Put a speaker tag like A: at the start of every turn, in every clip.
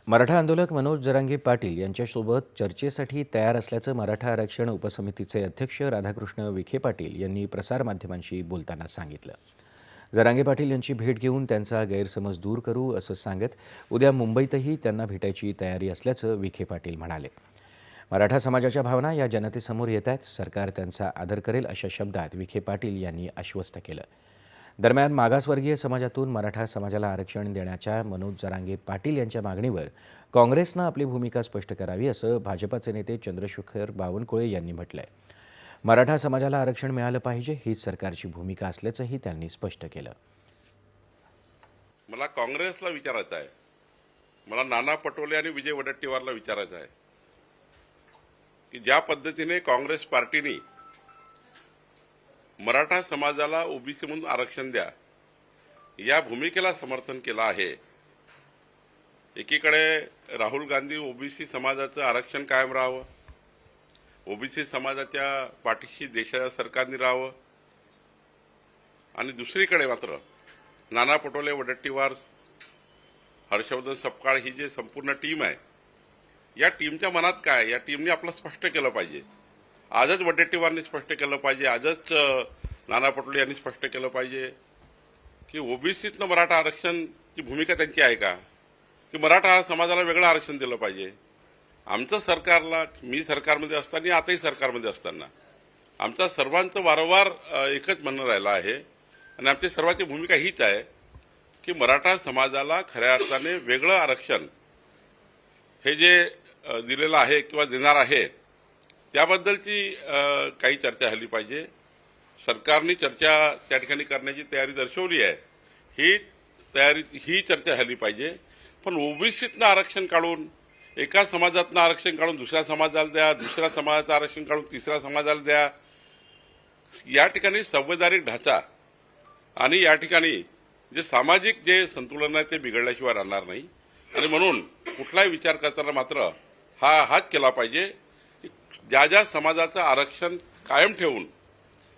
A: मराठा आंदोलक मनोज जरांगे पाटील यांच्यासोबत चर्चेसाठी तयार असल्याचं मराठा आरक्षण उपसमितीचे अध्यक्ष राधाकृष्ण विखे पाटील यांनी प्रसारमाध्यमांशी बोलताना सांगितलं। जरांगे पाटील यांची भेट घेऊन त्यांचा गैरसमज दूर करू असं सांगत उद्या मुंबईतही त्यांना भेटायची तयारी असल्याचं विखे पाटील म्हणाले। मराठा समाजाच्या भावना या जनतेसमोर येत आहेत, सरकार त्यांचा आदर करेल अशा शब्दात विखे पाटील यांनी आश्वस्त केलं। दरम्यान मागासवर्गीय समाजातून मराठा समाजाला आरक्षण देण्याच्या मनोज जरांगे पाटील यांच्या मागणीवर काँग्रेसनं आपली भूमिका स्पष्ट करावी असं भाजपाचे नेते चंद्रशेखर बावनकुळे यांनी म्हटलंय। मराठा समाजाला आरक्षण मिळालं पाहिजे हीच सरकारची भूमिका असल्याचंही त्यांनी स्पष्ट केलं।
B: मला काँग्रेसला विचारायचं आहे, मला नाना पटोले आणि विजय वडेट्टीवारला विचारायचं आहे की ज्या पद्धतीने काँग्रेस पार्टीने मराठा समाजाला ओबीसी म्हणून आरक्षण द्या या भूमिकेला समर्थन केलं आहे। एकीकडे राहुल गांधी ओबीसी समाजाचं आरक्षण कायम राहावं, ओबीसी समाजाच्या पाठीशी देशाच्या सरकारने राहावं, आणि दुसरीकडे मात्र नाना पटोले, वडेट्टीवार, हर्षवर्धन सपकाळ ही जी संपूर्ण टीम आहे, या टीमच्या मनात काय, या टीमने आपलं स्पष्ट केलं पाहिजे। आजच वडेट्टीवारनी स्पष्ट केलं पाहिजे, आजच नाना पटोले यांनी स्पष्ट केलं पाहिजे की ओबीसीतनं मराठा आरक्षणची भूमिका त्यांची आहे का, की मराठा समाजाला वेगळं आरक्षण दिलं पाहिजे। आमचं सरकारला, मी सरकारमध्ये असताना आताही सरकारमध्ये असताना आमचा सर्वांचं वारंवार एकच म्हणणं राहिलं आहे आणि आमची सर्वांची भूमिका हीच आहे की मराठा समाजाला खऱ्या अर्थाने वेगळं आरक्षण हे जे दिलेलं आहे किंवा देणार आहे त्याबद्दलची काही चर्चा झाली पाहिजे। सरकारने चर्चा त्या ठिकाणी करण्याची तयारी दर्शवली आहे, ही चर्चा झाली पाहिजे। पण ओबीसीतनं आरक्षण काढून, एका समाजातनं आरक्षण काढून दुसऱ्या समाजाला द्या, दुसऱ्या समाजाचं आरक्षण काढून तिसऱ्या समाजाला द्या, या ठिकाणी संवैधानिक ढाचा आणि या ठिकाणी जे सामाजिक जे संतुलन आहे ते बिघडल्याशिवाय राहणार नाही। आणि म्हणून कुठलाही विचार करताना मात्र हाच केला पाहिजे की ज्या ज्या समाजाचं आरक्षण कायम ठेवून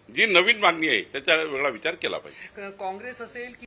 B: जी नवीन मागणी आहे त्याचा वेगळा विचार केला पाहिजे।
C: काँग्रेस असेल की